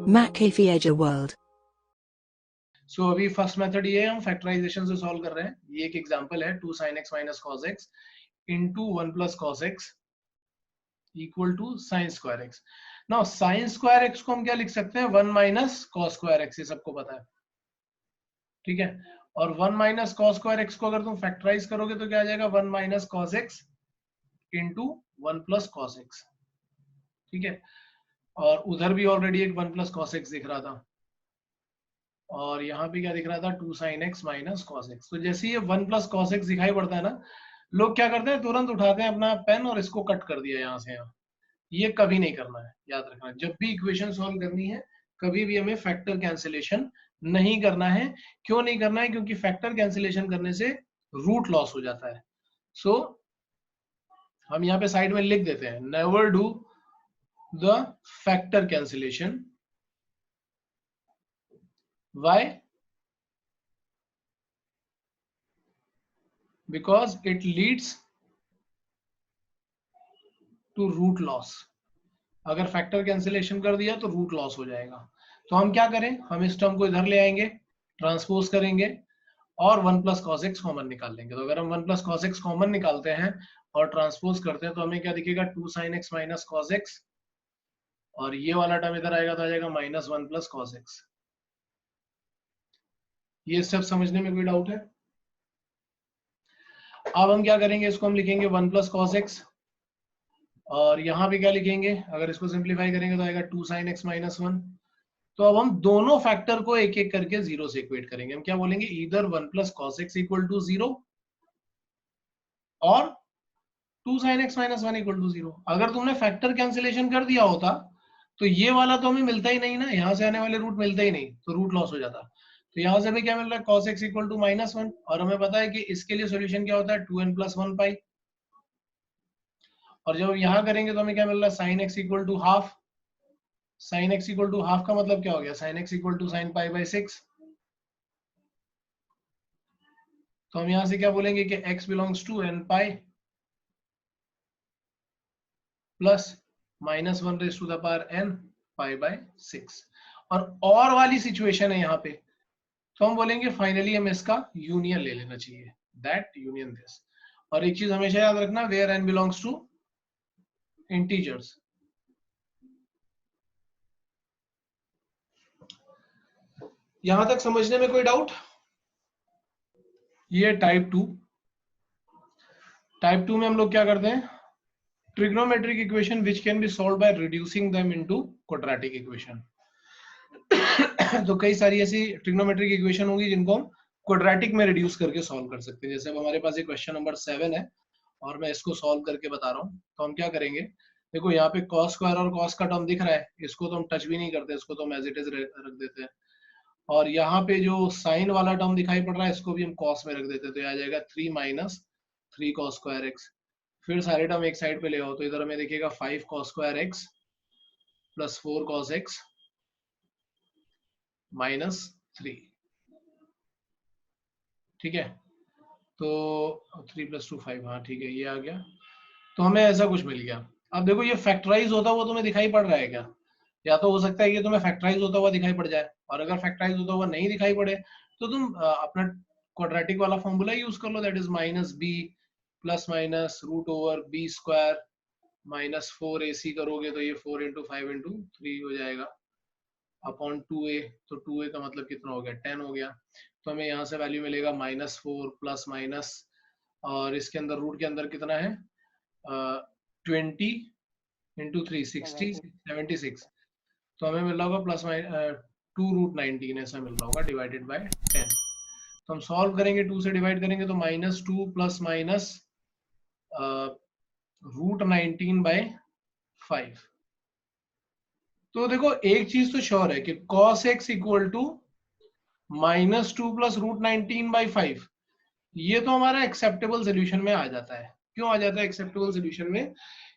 McAfee World. सो अभी first method ये है, हम फैक्टराइजेशन से सॉल्व कर रहे हैं। ये एक एग्जांपल है 2 sin x minus cos x into 1 plus cos x equal to sin square x। Now sin square x को हम क्या लिख सकते हैं, 1 minus cos square x, ये सबको पता है, ठीक है। और 1 minus cos square x को अगर तुम फैक्टराइज करोगे तो क्या आ जाएगा, 1 minus cos x into 1 plus cos x, ठीक है। और उधर भी ऑलरेडी एक 1 plus cos x दिख रहा था, और यहाँ पे क्या दिख रहा था, 2 sin x minus cos x। तो जैसे ये 1 plus cos x दिखाई पड़ता है ना, लोग क्या करते हैं, तुरंत उठाते हैं अपना पेन और इसको कट कर दिया यहाँ से यहाँ। ये कभी नहीं करना है, याद रखना, जब भी इक्वेशन सॉल्व करनी है कभी भी हमें फैक्टर कैंसिलेशन नहीं करना है। क्यों नहीं करना है, क्योंकि फैक्टर कैंसिलेशन करने से रूट लॉस हो जाता है। सो हम यहाँ पे साइड में लिख देते हैं, never do the factor cancellation. Why? Because it leads to root loss. अगर फैक्टर कैंसिलेशन कर दिया तो रूट लॉस हो जाएगा। तो हम क्या करें, हम इस टर्म को इधर ले आएंगे, ट्रांसपोज करेंगे और 1 प्लस कॉस एक्स कॉमन निकाल लेंगे। तो अगर हम 1 प्लस कॉस एक्स कॉमन निकालते हैं और ट्रांसपोज करते हैं तो हमें क्या दिखेगा, 2 sin x minus cos x, और ये वाला टर्म इधर आएगा तो आ जाएगा माइनस 1 प्लस कॉस एक्स। ये सब समझने में कोई डाउट है? अब हम क्या करेंगे, इसको हम लिखेंगे 1 प्लस कॉस एक्स, और यहाँ पे क्या लिखेंगे, अगर इसको सिंप्लीफाई करेंगे तो आएगा 2 sin x माइनस 1। तो अब हम दोनों फैक्टर को एक एक करके जीरो से इक्वेट करेंगे। हम क्या बोलेंगे, इधर 1 plus cos x equal to 0 और 2 sin x minus 1 equal to 0। अगर तुमने फैक्टर कैंसिलेशन कर दिया होता तो ये वाला तो हमें मिलता ही नहीं ना, यहाँ से आने वाले रूट मिलते ही नहीं, तो रूट लॉस हो जाता। तो यहाँ से हमें क्या मिल रहा है, cos x equal to minus 1, और हमें पता है कि इसके लिए सोल्यूशन क्या होता है, 2n प्लस 1 पाई। और जब यहाँ करेंगे तो हमें क्या मिल रहा है, sin x equal to half. sin x equal to half का मतलब क्या हो गया, sin x equal to sin pi by 6। तो हम यहाँ से क्या बोलेंगे कि x belongs to n pi plus minus 1 raise to the power n pi by 6। और वाली सिचुएशन है यहाँ पे, तो हम बोलेंगे फाइनली हमें इसका यूनियन ले लेना चाहिए, दैट यूनियन दिस। और एक चीज हमेशा याद रखना, where n belongs to integers. यहां तक समझने में कोई डाउट? ये टाइप 2। टाइप 2 में हम लोग क्या करते हैं, trigonometric equation which can be solve by reducing them into quadratic equation. तो कई सारी ऐसी ट्रिग्नोमेट्रिक इक्वेशन होगी जिनको हम क्वाड्रेटिक में रिड्यूस करके सॉल्व कर सकते हैं। जैसे अब हमारे पास एक क्वेश्चन नंबर 7 है और मैं इसको सॉल्व करके बता रहा हूँ। तो हम क्या करेंगे, देखो यहाँ पे cos स्क्वायर और cos का टर्म दिख रहा है, इसको तो हम टच भी नहीं करते, इसको तो हम एज इट इज रख देते हैं। और यहाँ पे जो साइन वाला टर्म दिखाई पड़ रहा है, इसको भी हम cos में रख देते हैं, तो आ जाएगा 3 माइनस 3 cos स्क्वायर एक्स। फिर सारे टर्म एक साइड पे ले आओ, तो इधर हमें दिखेगा 5 cos square x plus 4 cos x minus 3, ठीक है। तो 3 प्लस 2 5, हाँ ठीक है, ये आ गया। तो हमें ऐसा कुछ मिल गया। अब देखो ये फैक्टराइज होता हुआ तुम्हें दिखाई पड़ रहा है क्या? या तो हो सकता है कि तुम्हें फैक्टराइज होता हुआ दिखाई पड़ जाए, और अगर फैक्टराइज होता हुआ नहीं दिखाई पड़े तो तुम अपना क्वाड्रेटिक वाला फॉर्मूला यूज कर लो, that is minus B plus minus root over B square minus 4ac करोगे तो ये 4 इंटू 5 इंटू 3 हो जाएगा अपॉन 2a। तो 2a का मतलब कितना हो गया, 10 हो गया। तो हमें यहाँ से वैल्यू मिलेगा माइनस 4 प्लस माइनस, और इसके अंदर रूट के अंदर कितना है, 20 इंटू 3 60 76। तो हमें मिल रहा होगा प्लस 2√19 ऐसा मिल रहा होगा डिवाइडेड बाय 10। तो हम सॉल्व करेंगे, 2 से डिवाइड करेंगे तो माइनस 2 प्लस माइनस √19 बाय 5। तो देखो एक चीज तो श्योर है कि cos x equal to minus 2 plus √19 by 5, ये तो हमारा एक्सेप्टेबल सोल्यूशन में आ जाता है। क्यों आ जाता है एक्सेप्टेबल सोल्यूशन में?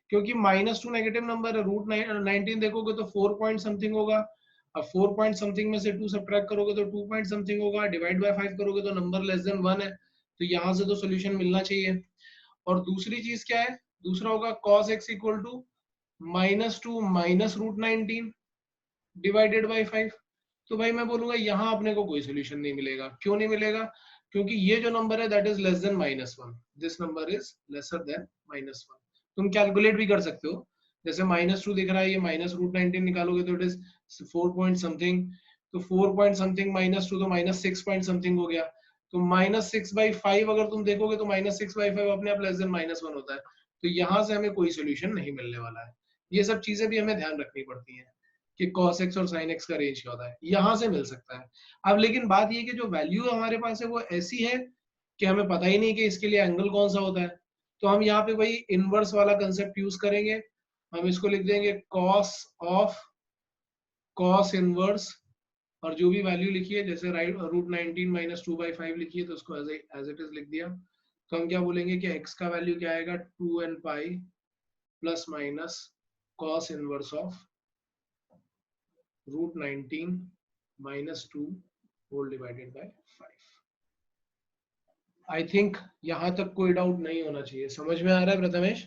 क्योंकि माइनस 2 नेगेटिव नंबर है, √19 देखोगे तो 4 पॉइंट समथिंग होगा। अब 4 पॉइंट समथिंग में से 2 सब्ट्रैक्ट करोगे तो 2 पॉइंट समथिंग होगा, डिवाइड बाय 5 करोगे तो नंबर लेस देन 1 है, तो यहाँ से तो सोल्यूशन मिलना चाहिए। और दूसरी चीज क्या है, दूसरा होगा cos x equal to -2 minus root 19 divided by 5। तो भाई मैं बोलूंगा यहाँ अपने को कोई सोल्यूशन नहीं मिलेगा। क्यों नहीं मिलेगा? क्योंकि ये जो नंबर है that is less than -1, this number is lesser than -1। तुम कैलकुलेट भी कर सकते हो, जैसे -2 दिख रहा है, ये माइनस रूट 19 निकालोगे तो इट इज 4 पॉइंट समथिंग, तो 4 पॉइंट समथिंग -2 तो -6 पॉइंट समथिंग हो गया। तो -6/5 अगर तुम देखोगे तो -6/5 अपने आप लेस देन -1 होता है। तो यहाँ से हमें कोई सोल्यूशन नहीं मिलने वाला है। ये सब चीजें भी हमें ध्यान रखनी पड़ती हैं कि cos x और sin x का रेंज क्या होता है, यहां से मिल सकता है। अब लेकिन बात ये कि जो वैल्यू हमारे पास है वो ऐसी है कि हमें पता ही नहीं कि इसके लिए एंगल कौन सा होता है। तो हम यहाँ पे वही इनवर्स वाला कंसेप्ट यूज करेंगे। हम इसको लिख देंगे cos ऑफ cos इनवर्स, और जो भी वैल्यू लिखी है, जैसे राइट रूट 19 -2/5 लिखी है तो उसको एज इट इज लिख दिया। तो हम क्या बोलेंगे कि x का वैल्यू क्या आएगा, 2n pi plus minus cos inverse of root 19 -2 whole divided by 5। I think यहां तक कोई डाउट नहीं होना चाहिए। समझ में आ रहा है प्रथमेश?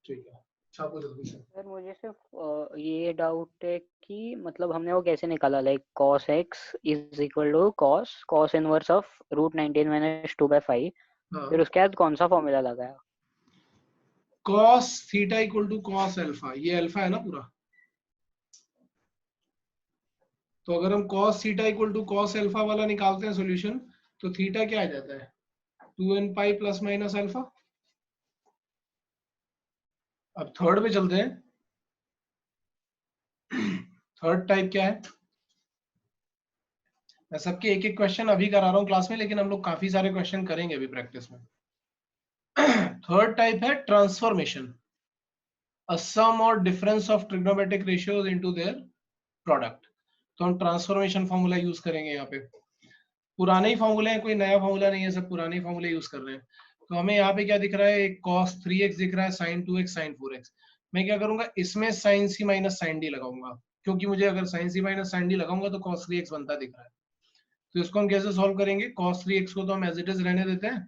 ठीक है, छापो जल्दी से। सर मुझे सिर्फ ये डाउट है कि मतलब हमने वो कैसे निकाला, like cos x is equal to cos inverse of root 19 minus 2/5, हाँ, फिर उसके बाद कौन सा फॉर्मूला लगाया? cos theta equal to cos alpha, ये अल्फा है ना पूरा, तो अगर हम cos theta equal to cos alpha वाला निकालते हैं सॉल्यूशन, तो थीटा क्या आ जाता है, 2n pi plus minus alpha. अब थर्ड पे चलते हैं। थर्ड टाइप क्या है? मैं सबके एक एक क्वेश्चन अभी करा रहा हूँ क्लास में, लेकिन हम लोग काफी सारे क्वेश्चन करेंगे अभी प्रैक्टिस में। थर्ड टाइप है transformation, a sum or difference of trigonometric ratios into their product। तो हम ट्रांसफॉर्मेशन फॉर्मूला यूज करेंगे यहाँ पे। पुराने ही फॉर्मूले हैं, कोई नया फॉर्मूला नहीं है, सब पुराने फॉर्मूले यूज कर रहे हैं। तो हमें यहाँ पे क्या दिख रहा है, एक cos 3x दिख रहा है, sin 2x, sin 4x। मैं क्या करूंगा, इसमें sin c minus sin d लगाऊंगा, क्योंकि मुझे अगर sin c minus sin d लगाऊंगा तो cos 3x बनता दिख रहा है। तो इसको हम कैसे सॉल्व करेंगे, cos 3x को तो हम एज इट इज रहने देते हैं,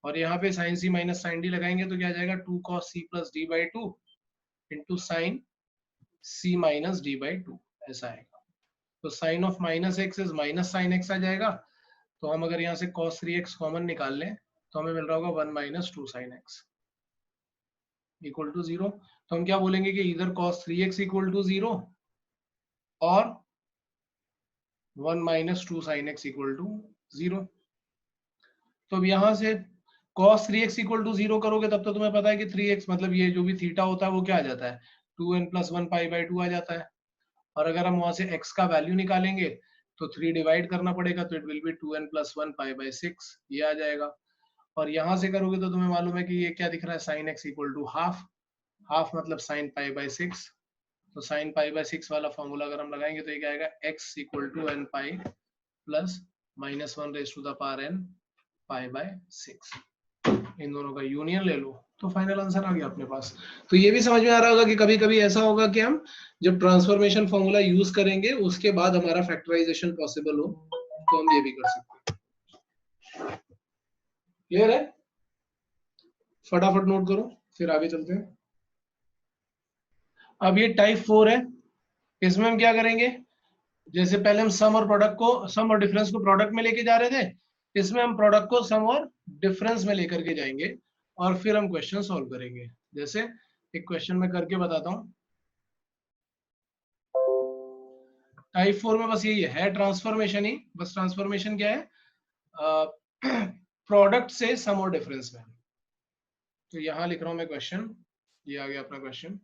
और यहाँ पे sin c minus sin d लगाएंगे तो क्या आ जाएगा, 2 cos c plus d by 2 into sine c minus d by 2, ऐसा आएगा। तो sine of minus X is minus sine X आ जाएगा। तो हम अगर यहाँ से cos 3x कॉमन निकाल लें तो हमें मिल रहा होगा 1 minus 2 sine x equal to 0। तो हम क्या बोलेंगे कि इधर cos 3x इक्वल टू 0 और 1 minus 2 sine x equal to 0। तो अब यहाँ से cos 3x इक्वल टू 0 करोगे तब तो तुम्हें पता है कि 3x मतलब ये जो भी थीटा होता है वो क्या आ जाता है, 2n प्लस 1 पाई बाई 2 आ जाता है। और अगर हम वहां से x का वैल्यू निकालेंगे तो 3 डिवाइड करना पड़ेगा, तो it will be 2n plus 1 pi by 6, ये आ जाएगा। और यहाँ से करोगे तो तुम्हें मालूम है कि ये क्या दिख रहा है, sine x equal to half, half मतलब साइन पाई बाई 6। तो साइन पाई बाई 6 वाला फॉर्मूला अगर हम लगाएंगे तो ये क्या आएगा, x equal to n pi plus -1 raise to the power n pi by 6। इन दोनों का यूनियन ले लो तो फाइनल आंसर आ गया अपने पास। तो ये भी समझ में आ रहा होगा कि कभी कभी ऐसा होगा कि हम जब ट्रांसफॉर्मेशन फॉर्मूला यूज करेंगे उसके बाद हमारा फैक्टराइजेशन पॉसिबल हो, तो हम ये भी कर सकते हैं। क्लियर है? फटाफट नोट करो, फिर आगे चलते हैं। अब ये टाइप 4 है, इसमें हम क्या करेंगे, जैसे पहले हम सम और प्रोडक्ट को, सम और डिफरेंस को प्रोडक्ट में लेके जा रहे थे, इसमें हम प्रोडक्ट को सम और डिफरेंस में लेकर के जाएंगे और फिर हम क्वेश्चन सॉल्व करेंगे। जैसे एक क्वेश्चन में करके बताता हूं। टाइप 4 में बस यही है ट्रांसफॉर्मेशन ही, बस ट्रांसफॉर्मेशन क्या है, प्रोडक्ट से सम और डिफरेंस में। तो यहां लिख रहा हूं मैं क्वेश्चन, ये आ गया अपना क्वेश्चन।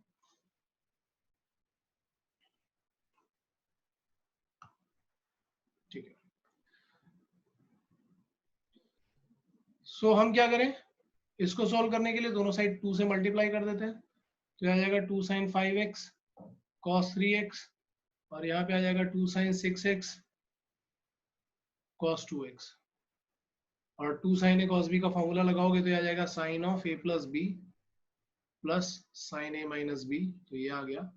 ठीक है, सो हम क्या करें, इसको सॉल्व करने के लिए दोनों साइड 2 से मल्टीप्लाई कर देते हैं। तो आ जाएगा 2 साइन 5x cos 3x, और यहाँ पे आ जाएगा 2 साइन 6x cos 2x, और 2 साइन ए cos b का फॉर्मूला लगाओगे तो आ जाएगा sine of a plus B plus sine A minus B. तो ये आ गया,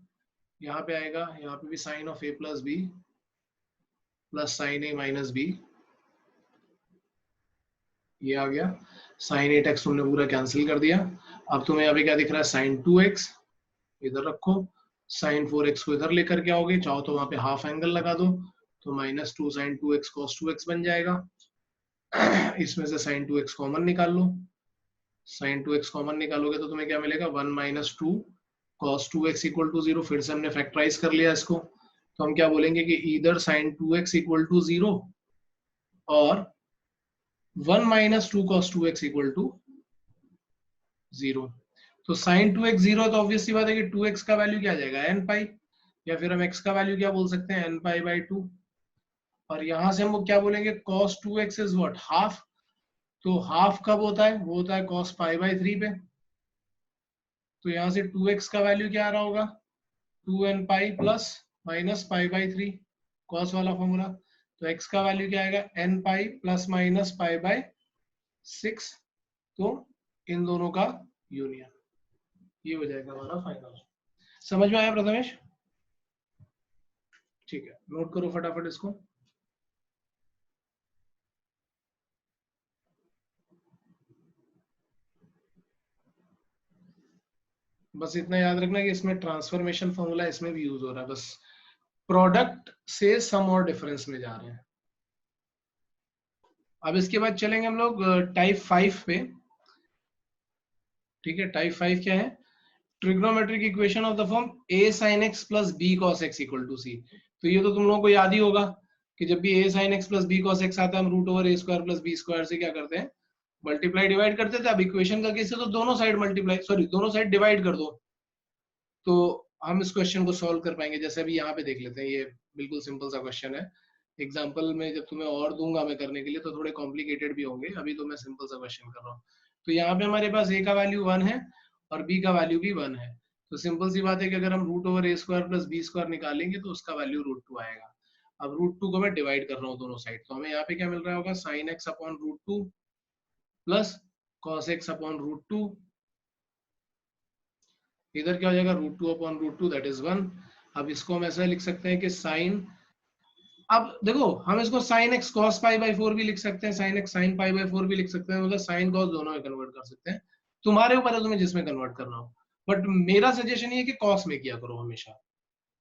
यहाँ पे आएगा, यहाँ पे भी sine of a plus B plus sine A minus B, ये आ गया। साइन 8x तुमने पूरा कैंसिल कर दिया। अब तुम्हें यहाँ पे क्या दिख रहा है, साइन 2x इधर रखो, साइन 4x को इधर लेकर के आओगे, चाहो तो वहां पे हाफ एंगल लगा दो, तो -2 sin 2x cos 2x बन जाएगा। इसमें से sin 2x कॉमन निकाल लो, sin 2x कॉमन निकालोगे तो तुम्हें क्या मिलेगा, 1 - 2 cos 2x इक्वल टू 0। फिर से हमने फैक्टराइज कर लिया इसको, तो हम क्या बोलेंगे कि either sin 2x equal to 0 और 1 - 2 cos 2x इक्वल टू 0। तो sin 2x 0 है, तो ऑब्वियस सी बात है कि 2x का वैल्यू क्या आ जाएगा, n पाई, या फिर हम x का वैल्यू क्या बोल सकते हैं, n पाई बाई 2। और यहां से हम क्या बोलेंगे, cos 2x is what, half. तो हाफ कब होता है, वो होता है cos पाई बाई 3 पे। तो यहां से 2x का वैल्यू क्या आ रहा होगा, 2n pi plus minus pi by 3, cos वाला फॉर्मूला। तो x का वैल्यू क्या आएगा, n pi plus minus pi by 6। तो इन दोनों का यूनियन, ये हो जाएगा हमारा फाइनल। समझ में आया प्रथमेश? ठीक है, नोट करो फटाफट इसको। बस इतना याद रखना कि इसमें ट्रांसफॉर्मेशन फॉर्मूला इसमें भी यूज हो रहा है, बस प्रोडक्ट से सम और डिफरेंस में जा रहे हैं। अब इसके बाद चलेंगे हम लोग टाइप 5 पे। ठीक है, टाइप 5 क्या है, trigonometric equation of the form a sin x plus b cos x equal to c। तो ये तो तुम लोगों को याद ही होगा कि जब भी a sin x plus b cos x आता है, हम root over a square plus b square से क्या करते हैं, मल्टीप्लाई डिवाइड करते थे। अब इक्वेशन का केस है तो दोनों साइड मल्टीप्लाई, सॉरी दोनों साइड डिवाइड कर दो, तो हम इस क्वेश्चन को सॉल्व कर पाएंगे। जैसे अभी यहाँ पे देख लेते हैं, ये बिल्कुल सिंपल सा क्वेश्चन है। एग्जाम्पल में जब तुम्हें और दूंगा मैं करने के लिए तो थोड़े कॉम्प्लिकेटेड भी होंगे, अभी तो मैं सिंपल सा क्वेश्चन कर रहा हूँ। तो यहाँ पे हमारे पास a का वैल्यू 1 है और b का वैल्यू भी 1 है। तो सिंपल सी बात है कि अगर हम root over a square plus b square निकालेंगे तो उसका वैल्यू √2 आएगा। अब √2 को मैं डिवाइड कर रहा हूँ दोनों साइड, तो हमें यहाँ पे क्या मिल रहा होगा, sin x upon √2 plus cos x upon √2। इधर क्या हो जाएगा, √2 अपॉन √2 दैट इज 1। अब इसको हम ऐसा लिख सकते हैं कि साइन, अब देखो हम इसको sin x cos pi by 4 भी लिख सकते हैं, sin x sin pi by 4 भी लिख सकते हैं, मतलब sin cos दोनों में कन्वर्ट कर सकते हैं। तुम्हारे ऊपर है तुम्हें जिसमें कन्वर्ट करना हो, बट मेरा सजेशन ये है कि cos में किया करो हमेशा।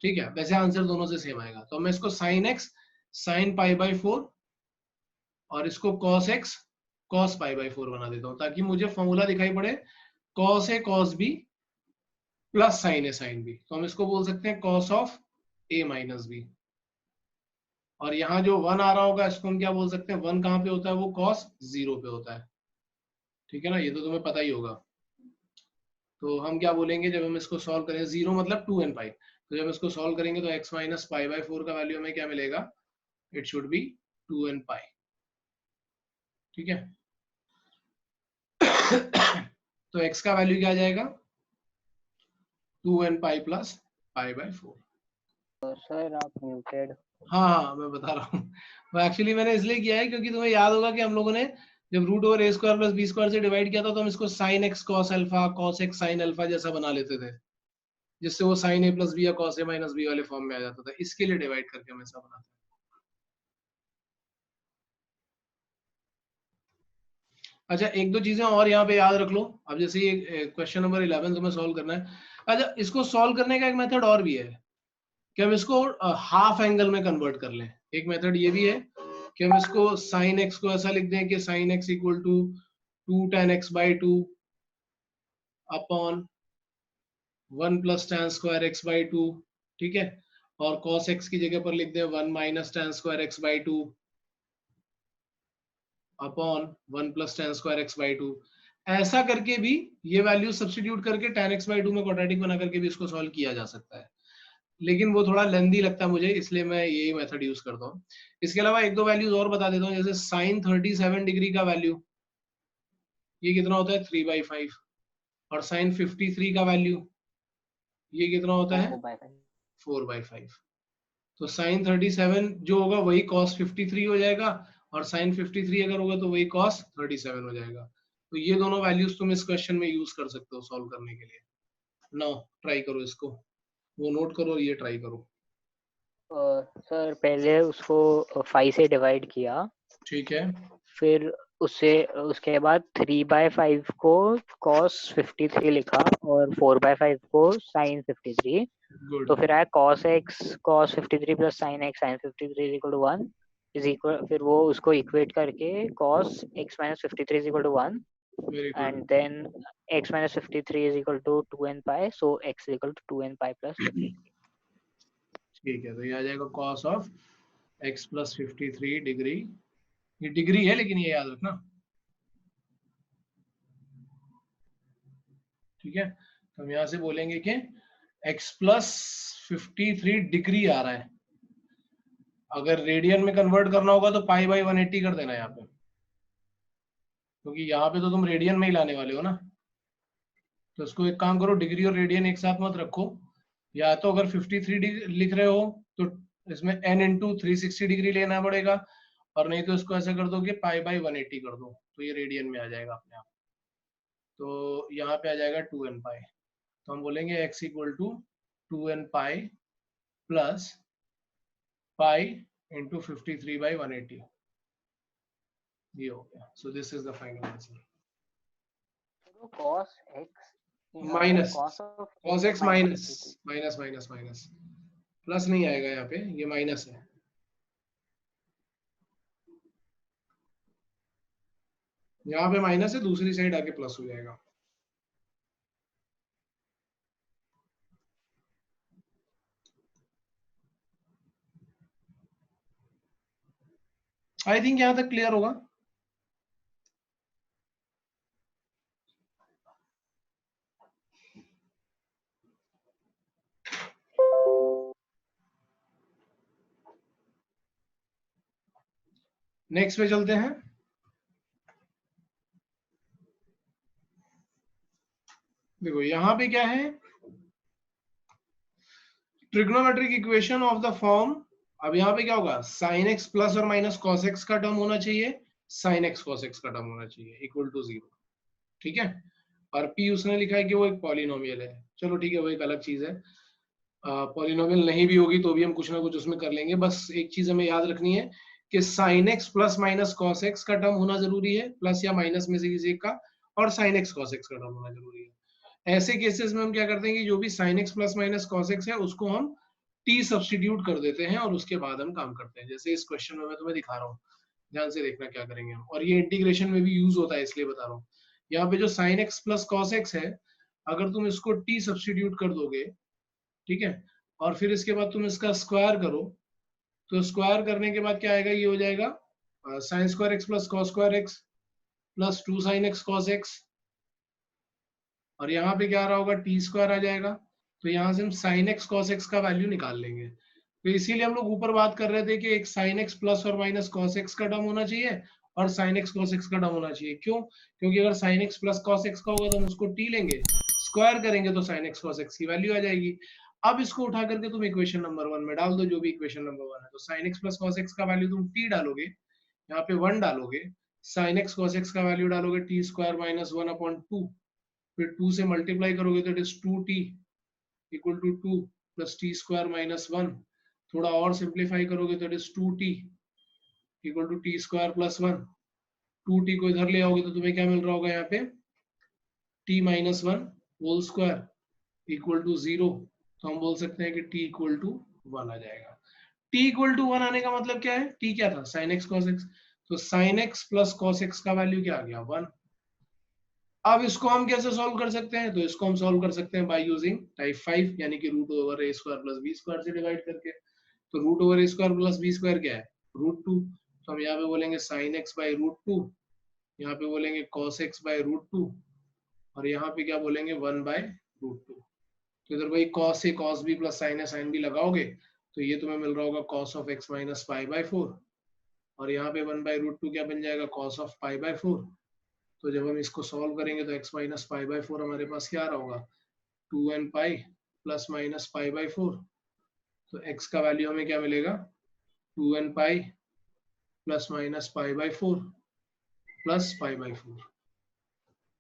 ठीक है, वैसे आंसर दोनों से सेम आएगा। तो मैं इसको sin x sin pi by 4 और इसको cos x cos pi by 4 बना देता हूँ, ताकि मुझे फॉर्मूला दिखाई पड़े cos a cos b plus sine A sine B. तो हम इसको बोल सकते हैं cos of a minus B. और यहाँ जो 1 आ रहा होगा इसको हम क्या बोल सकते हैं, 1 कहाँ पे होता है, वो cos 0 पे होता है। ठीक है ना, ये तो तुम्हें पता ही होगा। तो हम क्या बोलेंगे जब हम इसको सॉल्व करें, 0 मतलब 2n पाई, तो जब इसको सॉल्व करेंगे तो x माइनस पाई बाई 4 का वैल्यू हमें क्या मिलेगा, इट शुड बी 2n पाई। ठीक है। तो x का वैल्यू क्या आ जाएगा, 2n pi plus pi by 4। Sir आप म्यूटेड। हाँ हाँ मैं बता रहा हूँ, वो एक्चुअली मैंने इसलिए किया है क्योंकि तुम्हें याद होगा कि हम लोगों ने जब root over a square plus b square से डिवाइड किया था तो हम इसको sin x cos alpha cos x sin alpha जैसा बना लेते थे, जिससे वो sin a प्लस b या cos a माइनस b वाले फॉर्म में आ जाता था। इसके लिए डिवाइड करके हम ऐसा बनाते हैं। अच्छा, एक दो चीजें और यहाँ पे याद रख लो। अब जैसे ये क्वेश्चन नंबर 11 तुम्हें सॉल्व करना है। अच्छा, इसको सॉल्व करने का एक मेथड और भी है कि हम इसको हाफ एंगल में कन्वर्ट कर लें। एक मेथड ये भी है कि हम इसको sin x को ऐसा लिख दें कि sin x equal to 2 tan x by 2 upon 1 plus tan square x by 2। ठीक है, और cos x की जगह पर लिख दें 1 minus tan square x by 2 upon 1 plus tan square x by 2। ऐसा करके भी ये वैल्यू सब्स्टिट्यूट करके tan x बाई 2 में क्वाड्रेटिक बना करके भी इसको सॉल्व किया जा सकता है, लेकिन वो थोड़ा लेंदी लगता है मुझे, इसलिए मैं यही मेथड यूज करता हूँ। इसके अलावा एक दो वैल्यूज और बता देता हूँ, जैसे sin 37 डिग्री का वैल्यू ये कितना होता है, 3/5। और sin 53 का वैल्यू ये कितना होता है, 4/5। तो sin 37 जो होगा वही cos 53 हो जाएगा, और sin 53 अगर होगा तो वही cos 37 हो जाएगा। तो ये दोनों वैल्यूज तुम इस क्वेश्चन में यूज कर सकते हो सॉल्व करने के लिए। नाउ ट्राई करो इसको, वो नोट करो, ये ट्राई करो। सर पहले उसको 5 से डिवाइड किया, ठीक है, फिर उससे उसके बाद 3/5 को cos 53 लिखा और 4/5 को sin 53, गुड। तो फिर आया cos x cos 53 plus sin x sin 53 is equal to 1 is equal, फिर वो उसको इक्वेट करके cos x minus 53 is equal to 1 very good. and then x minus 53 is equal to 2n pi, so x is equal to 2n pi plus 53. ठीक है, तो ये आ जाएगा cos of x plus 53 degree, ये degree है लेकिन ये याद रखना, ठीक है। तो हम यहाँ से बोलेंगे कि x प्लस 53 डिग्री आ रहा है, अगर रेडियन में कन्वर्ट करना होगा तो पाई बाई 180 कर देना यहाँ पे, क्योंकि यहाँ पे तो तुम रेडियन में ही लाने वाले हो ना। तो इसको एक काम करो, डिग्री और रेडियन एक साथ मत रखो, या तो अगर 53 लिख रहे हो तो इसमें n इंटू 360 डिग्री लेना पड़ेगा, और नहीं तो इसको ऐसा कर दो कि पाई बाई 180 कर दो, तो ये रेडियन में आ जाएगा अपने आप। तो यहाँ पे आ जाएगा 2n पाई, तो हम बोलेंगे x equal to 2n pi plus pi into 53/180, ये हो गया। So this is the final answer. So cos x minus cos x minus plus नहीं आएगा यहाँ पे, ये माइनस है। यहाँ पे माइनस है, दूसरी साइड आके प्लस हो जाएगा। आई थिंक यहाँ तक क्लियर होगा। नेक्स्ट पे चलते हैं। देखो यहाँ पे क्या है, trigonometric equation of the form. अब यहाँ पे क्या होगा, साइन एक्स प्लस और माइनस कॉस एक्स का टर्म होना चाहिए, साइन एक्स कॉस एक्स का टर्म होना चाहिए इक्वल टू 0, ठीक है। और p उसने लिखा है कि वो एक पॉलिनोमियल है, चलो ठीक है, वो एक अलग चीज है। पॉलिनोमियल नहीं भी होगी तो भी हम कुछ ना कुछ उसमें कर लेंगे। बस एक चीज हमें याद रखनी है कि sign x plus minus cos x का टर्म होना जरूरी है, प्लस या माइनस में से किसी एक का, और साइन एक्स कॉस एक्स का टर्म होना जरूरी है। ऐसे केसेस में हम क्या करते हैं कि जो भी sin x plus minus cos x है उसको हम t सब्स्टिट्यूट कर देते हैं और उसके बाद हम काम करते हैं। जैसे इस क्वेश्चन में मैं तुम्हें दिखा रहा हूँ, ध्यान से देखना क्या करेंगे हम, और ये इंटीग्रेशन में भी यूज होता है इसलिए बता रहा हूँ। यहाँ पे जो sin x plus cos x है, अगर तुम इसको t सब्स्टिट्यूट कर दोगे, ठीक है, और फिर इसके बाद तुम इसका स्क्वायर करो, तो स्क्वायर करने के बाद क्या आएगा, ये हो जाएगा sine square x plus cos square x plus 2 sin x cos x, और यहाँ पे क्या आ रहा होगा, टी स्क्वायर आ जाएगा। तो यहाँ से हम साइन एक्स कॉस एक्स का वैल्यू निकाल लेंगे। तो इसीलिए हम लोग ऊपर बात कर रहे थे कि एक साइन एक्स प्लस और माइनस कॉस एक्स का टर्म होना चाहिए और साइन एक्स कॉस एक्स का टर्म होना चाहिए। क्यों? क्योंकि अगर sign x plus cos x का होगा तो हम उसको टी लेंगे, स्क्वायर करेंगे तो साइन एक्स कॉस एक्स की वैल्यू आ जाएगी। अब इसको उठा करके तुम इक्वेशन नंबर 1 में डाल दो, जो भी इक्वेशन नंबर 1 है। तो sine x plus cos x का वैल्यू तुम टी डालोगे, यहाँ पे 1 डालोगे, साइन एक्स कॉस एक्स का वैल्यू डालोगे टी स्क्वायर माइनस 1/2, फिर 2 से मल्टीप्लाई करोगे तो it is 2t equal to 2 plus T square minus 1, थोड़ा और सिंप्लीफाई करोगे तो it is 2t equal to T square plus 1, 2t को इधर ले आओगे तो तुम्हें क्या मिल रहा होगा, यहाँ पे t minus 1 whole square equal to 0। तो हम बोल सकते हैं कि t इक्वल टू 1 आ जाएगा। t इक्वल टू 1 आने का मतलब क्या है, t क्या था, sin x cos x, तो sin x plus cos x का वैल्यू क्या आ गया, 1। अब इसको हम कैसे सॉल्व कर सकते हैं, तो इसको हम सॉल्व कर सकते हैं बाय यूजिंग टाइप 5, यानी कि root over a square plus b square से डिवाइड करके। तो root over a square plus b square क्या है, √2। तो हम यहाँ पे बोलेंगे sin x बाय √2, यहाँ पे बोलेंगे cos x बाय √2, और यहाँ पे क्या बोलेंगे 1 बाय √2। तो इधर भाई cos a cos b plus sin a sin b लगाओगे तो ये तुम्हें मिल रहा होगा cos of x minus pi by 4, और यहाँ पे 1 बाय √2 क्या बन जाएगा, cos ऑफ पाई बाय 4। तो जब हम इसको सॉल्व करेंगे तो x माइनस पाई बाय 4 हमारे पास क्या आ रहा होगा, 2n pi plus minus pi by 4। तो x का वैल्यू हमें क्या मिलेगा, 2n pi plus minus pi by 4 plus pi by 4।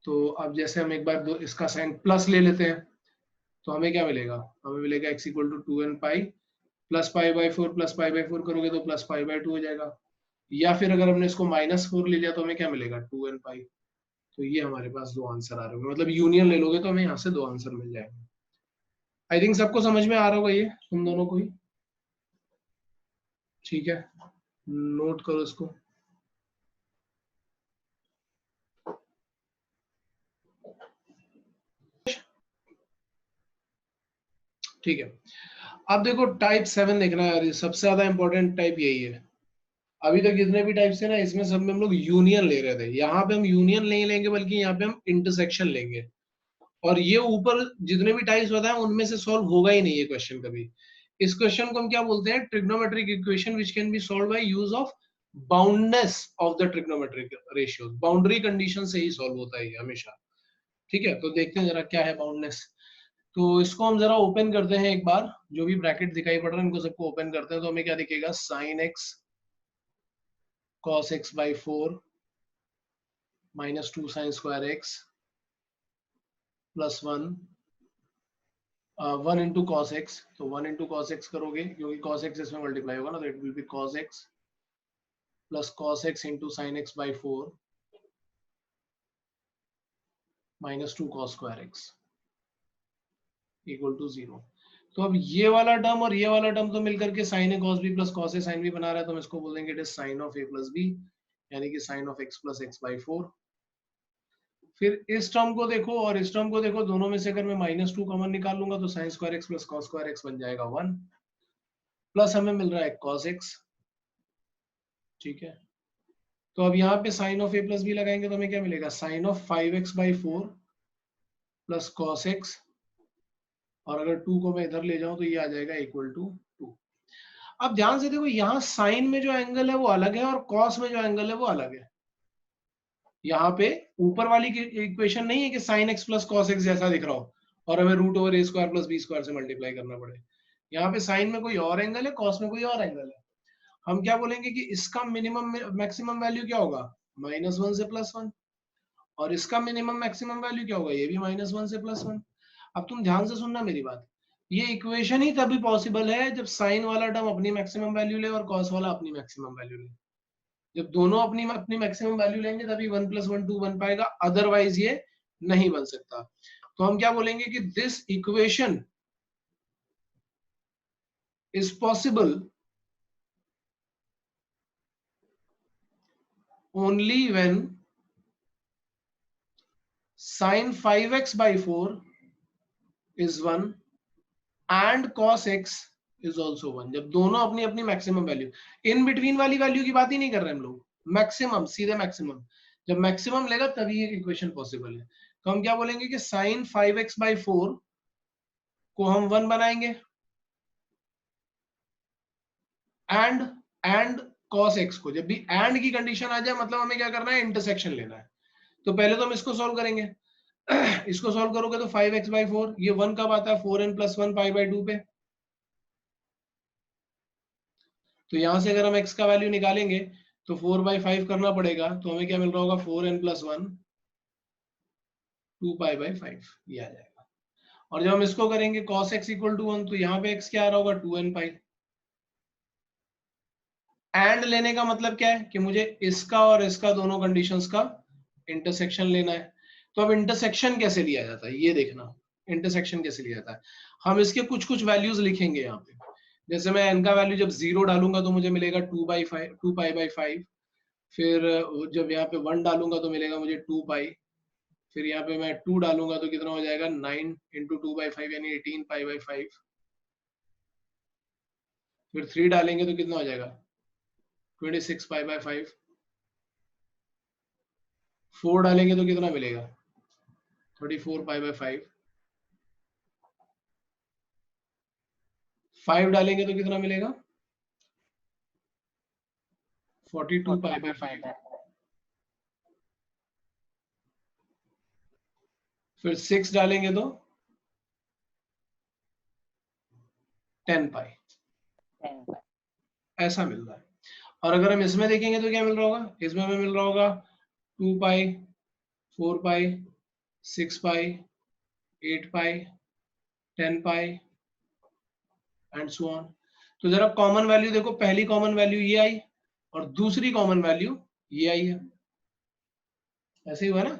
तो अब जैसे हम एक बार इसका साइन प्लस ले लेते हैं तो हमें क्या मिलेगा, हमें मिलेगा x equal to 2n pi plus pi by 4 plus pi by 4 करोगे तो प्लस पाई बाय 2 हो जाएगा। या फिर अगर हमने इसको -4 ले लिया तो हमें क्या मिलेगा 2n पाई। तो ये हमारे पास दो आंसर आ रहे होंगे, मतलब यूनियन ले लोगे तो हमें यहाँ से दो आंसर मिल जाएंगे। आई थिंक सबको समझ में आ रहा होगा ये तुम दोनों को ही, ठीक है, नोट करो इसको। ठीक है, अब देखो टाइप 7 देखना है यार, सबसे ज्यादा इंपॉर्टेंट टाइप यही है। अभी तक जितने भी टाइप्स थे ना, इसमें सब में हम लोग यूनियन ले रहे थे, यहाँ पे हम यूनियन नहीं लेंगे बल्कि यहाँ पे हम इंटरसेक्शन लेंगे। और ये ऊपर जितने भी टाइप्स बताए उनमें से सॉल्व होगा ही नहीं ये क्वेश्चन कभी। इस क्वेश्चन को हम क्या बोलते हैं, trigonometric equation which can be solved by use of boundness of the trigonometric ratios. Boundary condition से ही सॉल्व होता है हमेशा। ठीक है, तो देखते हैं जरा क्या है बाउंडनेस। तो इसको हम जरा ओपन करते हैं एक बार, जो भी ब्रैकेट दिखाई पड़ रहा है इनको सबको ओपन करते हैं, तो हमें क्या दिखेगा, sin x cos x by 4 minus 2 sin square x plus 1 1 into cos x। तो 1 into cos x करोगे क्योंकि cos x इसमें मल्टीप्लाई होगा ना, तो it will be cos x plus cos x into sin x by 4 minus 2 cos square x equal to 0। तो अब ये वाला टर्म और ये वाला टर्म तो मिलकर के sin a cos b plus cos a sin b बना रहा है, तो हम इसको बोलेंगे it is sin of a plus b, यानी कि sin of x plus x by 4। फिर इस टर्म को देखो और इस टर्म को देखो, दोनों में से अगर मैं -2 कॉमन निकाल लूंगा तो sin square x plus cos square x बन जाएगा 1, प्लस हमें मिल रहा है cos x। ठीक है, तो अब यहाँ पे sin of a plus b लगाएंगे तो हमें क्या मिलेगा, sin of 5x by 4 plus cos x, और अगर 2 को मैं इधर ले जाऊं तो ये आ जाएगा इक्वल टू 2। अब ध्यान से देखो, यहाँ साइन में जो एंगल है वो अलग है और कॉस में जो एंगल है वो अलग है। यहाँ पे ऊपर वाली इक्वेशन नहीं है कि sign x plus cos x जैसा दिख रहा हो और हमें रूट ओवर ए स्क्वायर प्लस बी स्क्वायर से मल्टीप्लाई करना पड़े। यहाँ पे साइन में कोई और एंगल है, कॉस में कोई और एंगल है। हम क्या बोलेंगे कि इसका मिनिमम मैक्सिमम वैल्यू क्या होगा, -1 से +1, और इसका मिनिमम मैक्सिमम वैल्यू क्या होगा, ये भी -1 से +1। अब तुम ध्यान से सुनना मेरी बात, ये इक्वेशन ही तभी पॉसिबल है जब साइन वाला टर्म अपनी मैक्सिमम वैल्यू ले और कॉस वाला अपनी मैक्सिमम वैल्यू ले। जब दोनों अपनी अपनी मैक्सिमम वैल्यू लेंगे तभी 1 + 1 2 बन पाएगा, अदरवाइज ये नहीं बन सकता। तो हम क्या बोलेंगे कि this equation is possible only when sin 5x by 4 is 1 and cos x is also 1। जब दोनों अपनी अपनी मैक्सिमम वैल्यू, इन बिटवीन वाली वैल्यू की बात ही नहीं कर रहे हम लोग, मैक्सिमम, सीधे मैक्सिमम। जब मैक्सिमम लेगा तभी ये इक्वेशन पॉसिबल है। तो हम क्या बोलेंगे कि sin 5x by 4 को हम 1 बनाएंगे एंड cos x को, जब भी एंड की कंडीशन आ जाए मतलब हमें क्या करना है, इंटरसेक्शन लेना है। तो पहले तो हम इसको सॉल्व करेंगे इसको सॉल्व करोगे तो 5x by 4, ये 1 कब आता है, 4n + 1 पाई बाई 2 पे। तो यहां से अगर हम x का वैल्यू निकालेंगे तो 4/5 करना पड़ेगा, तो हमें क्या मिल रहा होगा, 4n + 1 2 पाई बाई 5, ये आ जाएगा। और जब हम इसको करेंगे cos x = 1, तो यहाँ पे x क्या आ रहा होगा, 2n पाई। एंड लेने का मतलब क्या है कि मुझे इसका और इसका दोनों कंडीशंस का इंटरसेक्शन लेना है। तो अब इंटरसेक्शन कैसे लिया जाता है ये देखना, इंटरसेक्शन कैसे लिया जाता है। हम इसके कुछ कुछ वैल्यूज लिखेंगे यहाँ पे, जैसे मैं n का वैल्यू जब 0 डालूंगा तो मुझे मिलेगा 2 पाई बाई 5। फिर जब यहाँ पे 1 डालूंगा तो मिलेगा मुझे 2 पाई। फिर यहाँ पे मैं 2 डालूंगा तो कितना हो जाएगा, 9 × 2/5 यानी 18 पाई बाई 5। फिर 3 डालेंगे तो कितना हो जाएगा, 26 पाई बाई 5। 4 डालेंगे तो कितना मिलेगा, 34 पाई बाई 5। 5 डालेंगे तो कितना मिलेगा, 42 पाई बाई 5। फिर 6 डालेंगे तो 10 पाई, ऐसा मिल रहा है। और अगर हम इसमें देखेंगे तो क्या मिल रहा होगा, इसमें हमें मिल रहा होगा 2 पाई, 4 पाई, 6 पाई, 8 पाई, 10 पाई एंड सो ऑन। तो जरा कॉमन वैल्यू देखो, पहली कॉमन वैल्यू ये आई और दूसरी कॉमन वैल्यू ये आई है, ऐसे ही हुआ ना।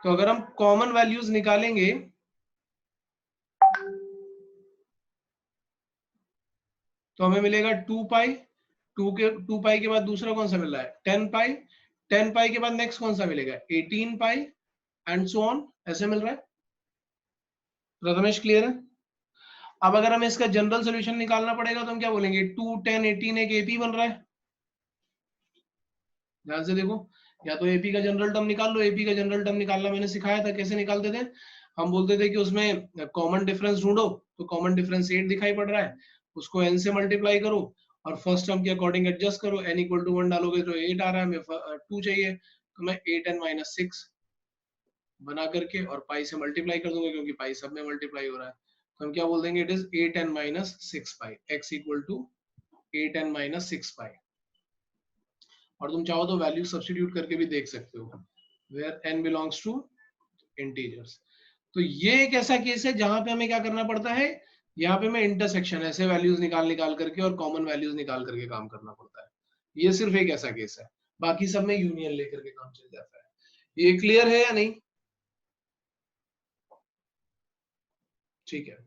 तो अगर हम कॉमन वैल्यूज निकालेंगे तो हमें मिलेगा 2 पाई, 2 पाई के बाद दूसरा कौन सा मिल रहा है 10 पाई, 10 पाई के बाद नेक्स्ट कौन सा मिलेगा 18 पाई एंड सो ऑन, ऐसे मिल रहा है। प्रथमेश क्लियर है? अब अगर हमें इसका जनरल सोल्यूशन निकालना पड़ेगा तो हम क्या बोलेंगे 2 10 18 एक एपी बन रहा है। ध्यान से देखो, या तो एपी का जनरल टर्म निकाल लो। एपी का जनरल टर्म निकालना मैंने सिखाया था, कैसे निकालते थे। हम बोलते थे कि उसमें कॉमन डिफरेंस ढूंढो, तो कॉमन डिफरेंस 8 दिखाई पड़ रहा है, उसको n से मल्टीप्लाई करो और फर्स्ट टर्म के अकॉर्डिंग एडजस्ट करो। n इक्वल टू 1 डालोगे तो 8 आ रहा है, हमें 2 चाहिए, तो मैं 8n माइनस 6 बना करके और पाई से मल्टीप्लाई कर दूंगा, क्योंकि पाई सब में मल्टीप्लाई हो रहा है। तो हम क्या बोल देंगे, it is 8n minus 6 pi, x equal to 8n minus 6 pi. और तुम चाहो तो वैल्यू सब्स्टिट्यूट करके भी देख सकते हो, where n belongs to integers. तो ये एक ऐसा केस है जहां पे हमें क्या करना पड़ता है, यहाँ पे हमें इंटरसेक्शन ऐसे वैल्यूज निकाल करके और कॉमन वैल्यूज निकाल करके काम करना पड़ता है। ये सिर्फ एक ऐसा केस है, बाकी सब में यूनियन लेकर के काम चल जाता है। ये क्लियर है या नहीं? ठीक है,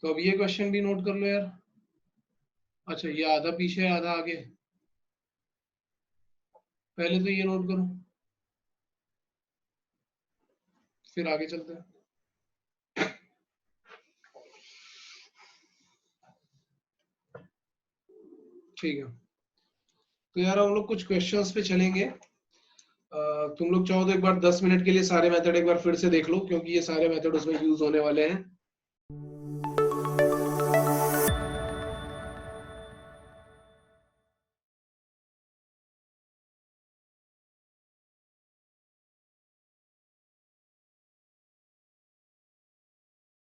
तो अब ये क्वेश्चन भी नोट कर लो यार। अच्छा, ये आधा पीछे आधा आगे, पहले तो ये नोट करो फिर आगे चलते हैं। ठीक है, तो यार हम लोग कुछ क्वेश्चंस पे चलेंगे। तुम लोग चाहो तो एक बार 10 मिनट के लिए सारे मेथड एक बार फिर से देख लो, क्योंकि ये सारे मेथड उसमें यूज होने वाले हैं।